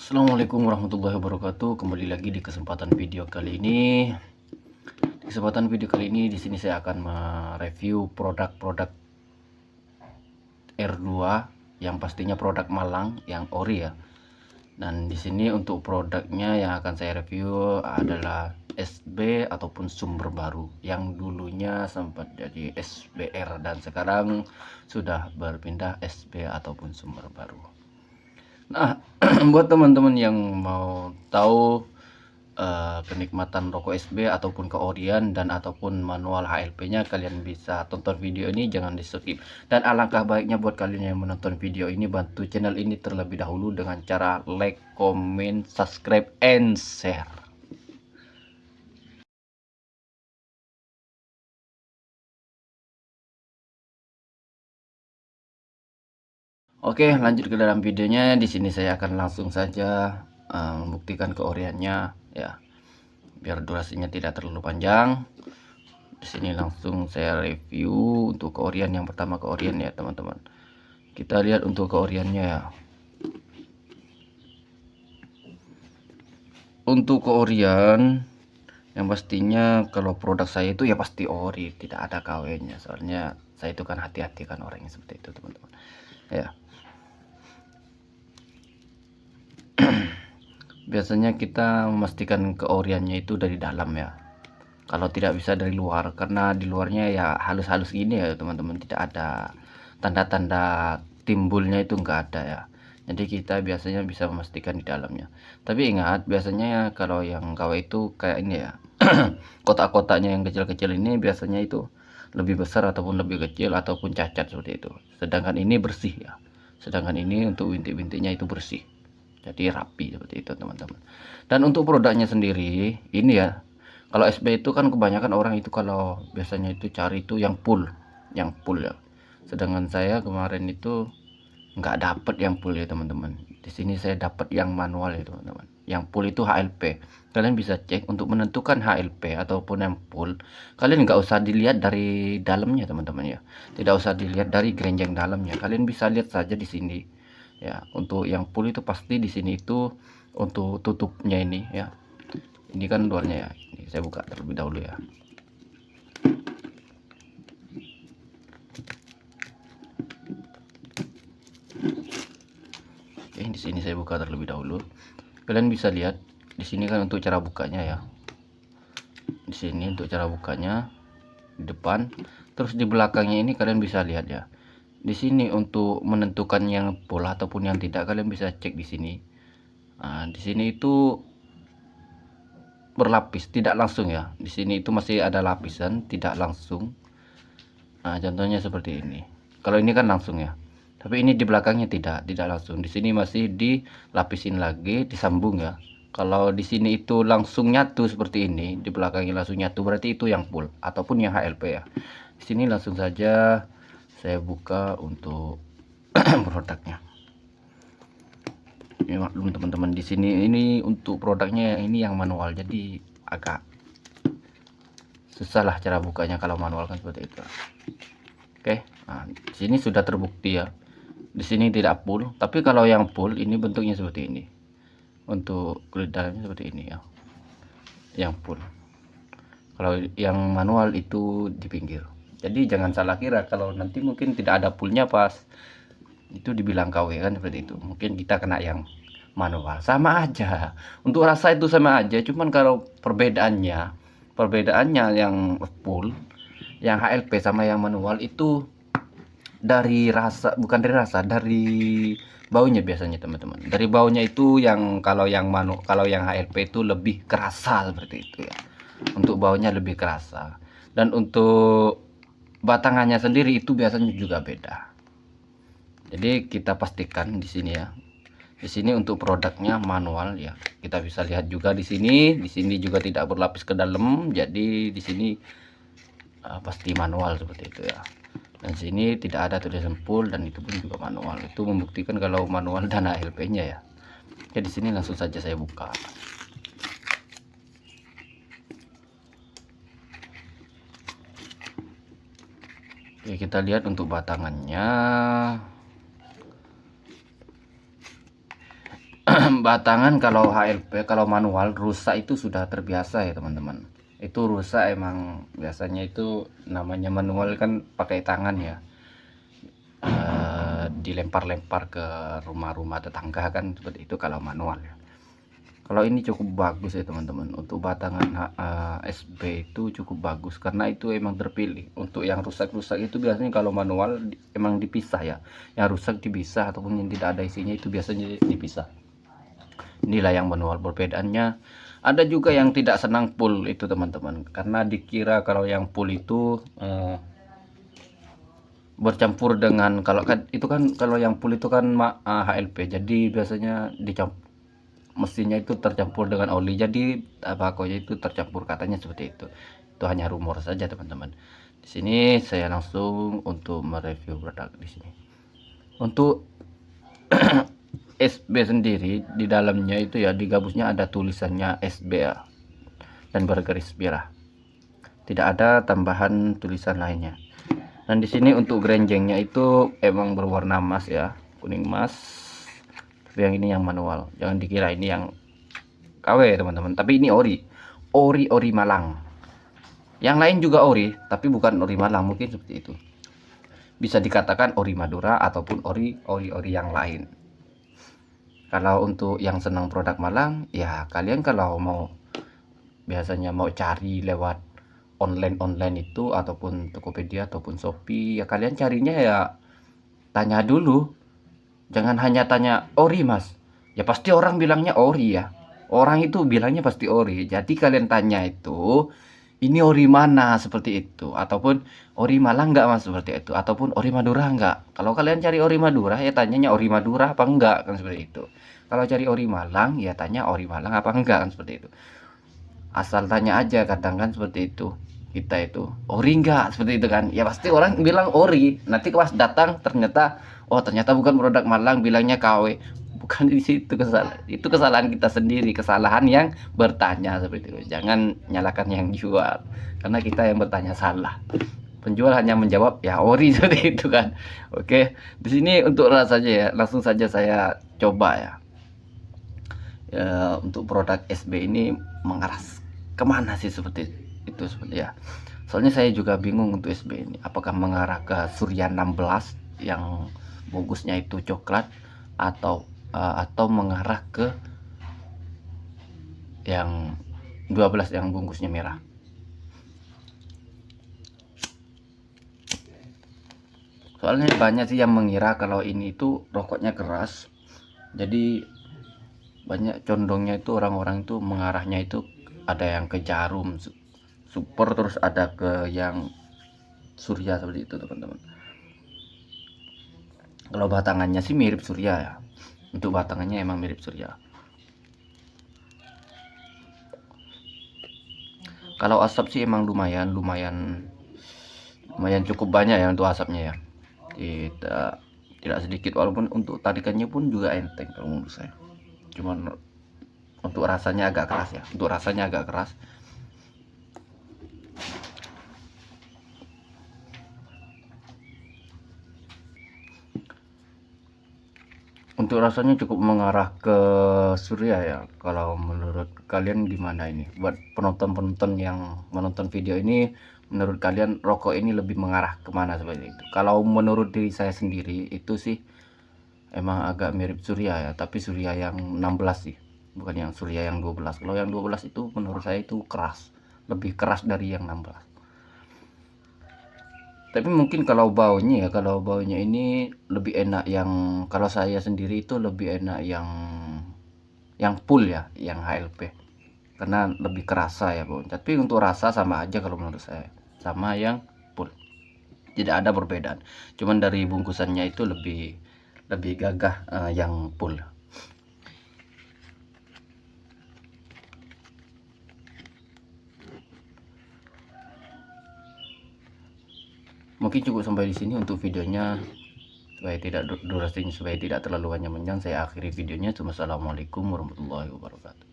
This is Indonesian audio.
Assalamualaikum warahmatullahi wabarakatuh. Kembali lagi di kesempatan video kali ini. Di sini saya akan mereview produk-produk R2 yang pastinya produk Malang yang ori ya. Dan di sini untuk produknya yang akan saya review adalah SB ataupun sumber baru yang dulunya sempat jadi SBR dan sekarang sudah berpindah SB ataupun sumber baru. Nah, buat teman-teman yang mau tahu kenikmatan rokok SB ataupun keorian dan ataupun manual HLP-nya, kalian bisa tonton video ini, jangan di skip. Dan alangkah baiknya buat kalian yang menonton video ini, bantu channel ini terlebih dahulu dengan cara like, comment, subscribe, and share. Oke, lanjut ke dalam videonya. Di sini saya akan langsung saja membuktikan keoriannya ya, biar durasinya tidak terlalu panjang. Di sini langsung saya review untuk keorian. Yang pertama keorian ya teman-teman. Kita lihat untuk keoriannya ya. Untuk keorian yang pastinya kalau produk saya itu ya pasti ori, tidak ada KW-nya. Soalnya saya itu kan hati-hati kan orangnya seperti itu teman-teman. Ya. Biasanya kita memastikan keoriannya itu dari dalam ya. Kalau tidak bisa dari luar, karena di luarnya ya halus-halus gini ya teman-teman, tidak ada tanda-tanda timbulnya, itu enggak ada ya. Jadi kita biasanya bisa memastikan di dalamnya. Tapi ingat, biasanya kalau yang KW itu kayak ini ya, kotak-kotaknya yang kecil-kecil ini biasanya itu lebih besar ataupun lebih kecil ataupun cacat seperti itu. Sedangkan ini bersih ya. Sedangkan ini untuk bintik-bintiknya itu bersih. Jadi rapi seperti itu teman-teman. Dan untuk produknya sendiri ini ya, kalau SB itu kan kebanyakan orang itu kalau biasanya itu cari itu yang full ya. Sedangkan saya kemarin itu nggak dapet yang full ya teman-teman. Di sini saya dapat yang manual ya teman-teman. Yang full itu HLP. Kalian bisa cek untuk menentukan HLP ataupun yang full. Kalian nggak usah dilihat dari dalamnya teman-teman ya. Tidak usah dilihat dari gerenjang dalamnya. Kalian bisa lihat saja di sini. Ya, untuk yang full itu pasti di sini itu untuk tutupnya ini ya. Ini kan luarnya ya. Ini saya buka terlebih dahulu ya. Oke, di sini saya buka terlebih dahulu. Kalian bisa lihat di sini kan untuk cara bukanya ya. Di sini untuk cara bukanya di depan, terus di belakangnya ini kalian bisa lihat ya. Di sini untuk menentukan yang pola ataupun yang tidak, kalian bisa cek di sini. Nah, di sini itu berlapis, tidak langsung ya. Di sini itu masih ada lapisan, tidak langsung. Nah, contohnya seperti ini. Kalau ini kan langsung ya. Tapi ini di belakangnya tidak langsung. Di sini masih dilapisin lagi, disambung ya. Kalau di sini itu langsung nyatu seperti ini, di belakangnya langsung nyatu, berarti itu yang full ataupun yang HLP ya. Di sini langsung saja saya buka untuk produknya. Ini maklum teman-teman, di sini ini untuk produknya ini yang manual, jadi agak susah lah cara bukanya kalau manual kan seperti itu. Oke, nah, di sini sudah terbukti ya. Di sini tidak full, tapi kalau yang full ini bentuknya seperti ini. Untuk kulit dalamnya seperti ini ya. Yang full. Kalau yang manual itu di pinggir. Jadi jangan salah kira kalau nanti mungkin tidak ada fullnya pas itu dibilang KW kan seperti itu. Mungkin kita kena yang manual. Sama aja. Untuk rasa itu sama aja, cuman kalau perbedaannya yang full, yang HLP sama yang manual itu dari rasa, bukan dari rasa, dari baunya biasanya teman-teman. Dari baunya itu yang kalau yang HLP itu lebih kerasa seperti itu ya. Untuk baunya lebih kerasa. Dan untuk batangannya sendiri itu biasanya juga beda. Jadi kita pastikan di sini ya. Di sini untuk produknya manual ya. Kita bisa lihat juga di sini. Di sini juga tidak berlapis ke dalam. Jadi di sini pasti manual seperti itu ya. Dan sini tidak ada tulisan full dan itu pun juga manual. Itu membuktikan kalau manual dan HLP-nya ya. Oke, di sini langsung saja saya buka. Oke, kita lihat untuk batangannya. batangan kalau HLP, kalau manual rusak itu sudah terbiasa ya teman-teman. Itu rusak emang biasanya itu namanya manual kan pakai tangan ya. Dilempar-lempar ke rumah-rumah tetangga kan seperti itu kalau manual ya. Kalau ini cukup bagus ya teman-teman, untuk batangan SB itu cukup bagus karena itu emang terpilih. Untuk yang rusak-rusak itu biasanya kalau manual emang dipisah ya, yang rusak dipisah ataupun yang tidak ada isinya itu biasanya dipisah. Inilah yang manual, perbedaannya. Ada juga yang tidak senang full itu teman-teman, karena dikira kalau yang full itu bercampur dengan, kalau kan itu kan kalau yang full itu kan HLP, jadi biasanya dicampur, mesinnya itu tercampur dengan oli, jadi bakonya itu tercampur, katanya seperti itu hanya rumor saja teman-teman. Di sini saya langsung untuk mereview produk di sini. Untuk SB sendiri di dalamnya itu ya, di gabusnya ada tulisannya SB ya, dan bergaris merah, tidak ada tambahan tulisan lainnya. Dan di sini untuk grenjengnya itu emang berwarna emas ya, kuning emas. Tapi yang ini yang manual, jangan dikira ini yang KW teman-teman, tapi ini ori Malang. Yang lain juga ori, tapi bukan ori Malang, mungkin seperti itu. Bisa dikatakan ori Madura ataupun ori yang lain. Kalau untuk yang senang produk Malang, ya kalian kalau mau biasanya mau cari lewat online itu ataupun Tokopedia ataupun Shopee, ya kalian carinya ya tanya dulu. Jangan hanya tanya ori mas, ya pasti orang bilangnya ori ya, orang itu bilangnya pasti ori. Jadi kalian tanya itu, ini ori mana, seperti itu. Ataupun ori Malang enggak mas, seperti itu. Ataupun ori Madura enggak. Kalau kalian cari ori Madura ya tanyanya ori Madura apa enggak, kan seperti itu. Kalau cari ori Malang ya tanya ori Malang apa enggak, kan seperti itu. Asal tanya aja, kadang kan seperti itu. Kita itu ori enggak, seperti itu kan, ya pasti orang bilang ori. Nanti pas datang ternyata, oh ternyata bukan produk Malang, bilangnya KW. Bukan, di situ kesalahan, itu kesalahan kita sendiri, kesalahan yang bertanya seperti itu. Jangan nyalakan yang jual, karena kita yang bertanya salah, penjual hanya menjawab ya ori seperti itu kan. Oke, di sini untuk rasanya ya, langsung saja saya coba ya. Untuk produk SB ini mengarah kemana sih, seperti itu seperti ya. Soalnya saya juga bingung untuk SB ini, apakah mengarah ke Surya 16 yang bungkusnya itu coklat, atau mengarah ke yang 12 yang bungkusnya merah. Soalnya banyak sih yang mengira kalau ini itu rokoknya keras, jadi banyak condongnya itu orang-orang itu mengarahnya itu ada yang ke Jarum Super, terus ada ke yang Surya seperti itu teman-teman. Kalau batangannya sih mirip Surya ya, untuk batangannya emang mirip Surya. Kalau asap sih emang lumayan cukup banyak ya untuk asapnya ya, tidak sedikit, walaupun untuk tarikannya pun juga enteng kalau menurut saya. Cuman untuk rasanya agak keras ya, untuk rasanya cukup mengarah ke Surya ya. Kalau menurut kalian gimana ini, buat penonton yang menonton video ini, menurut kalian rokok ini lebih mengarah kemana seperti itu? Kalau menurut diri saya sendiri itu sih emang agak mirip Surya ya, tapi Surya yang 16 sih, bukan yang Surya yang 12. Kalau yang 12 itu menurut saya itu keras, lebih keras dari yang 16. Tapi mungkin kalau baunya ini lebih enak yang, kalau saya sendiri itu lebih enak yang full ya, yang HLP, karena lebih kerasa ya bau. Tapi untuk rasa sama aja kalau menurut saya, sama yang full, tidak ada perbedaan. Cuman dari bungkusannya itu lebih gagah yang full. Mungkin cukup sampai di sini untuk videonya, supaya tidak durasinya, supaya tidak terlalu panjang. Saya akhiri videonya. Wassalamualaikum warahmatullahi wabarakatuh.